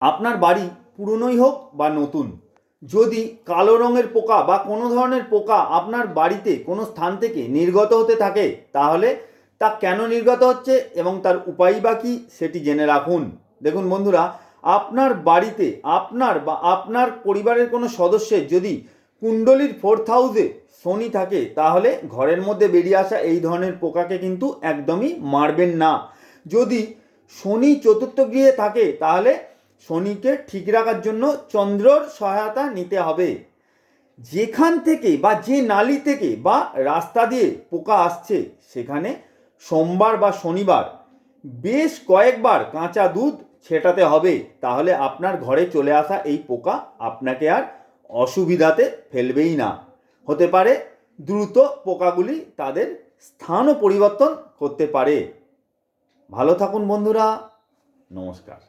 আপনার বাড়ি পুরনোই হোক বা নতুন, যদি কালো রঙের পোকা বা কোনো ধরনের পোকা আপনার বাড়িতে কোনো স্থান থেকে নির্গত হতে থাকে, তাহলে তা কেন নির্গত হচ্ছে এবং তার উপায় বা কী সেটি জেনে রাখুন। দেখুন বন্ধুরা, আপনার বাড়িতে আপনার বা আপনার পরিবারের কোনো সদস্যের যদি কুণ্ডলীর 4th হাউসে শনি থাকে, তাহলে ঘরের মধ্যে বেরিয়ে আসা এই ধরনের পোকাকে কিন্তু একদমই মারবেন না। যদি শনি 4th গৃহে থাকে, তাহলে শনিকে ঠিক রাখার জন্য চন্দ্রর সহায়তা নিতে হবে। যেখান থেকে বা যে নালি থেকে বা রাস্তা দিয়ে পোকা আসছে, সেখানে সোমবার বা শনিবার বেশ কয়েকবার কাঁচা দুধ ছেটাতে হবে। তাহলে আপনার ঘরে চলে আসা এই পোকা আপনাকে আর অসুবিধাতে ফেলবেই না। হতে পারে দ্রুত পোকাগুলি তাদের স্থানও পরিবর্তন করতে পারে। ভালো থাকুন বন্ধুরা, নমস্কার।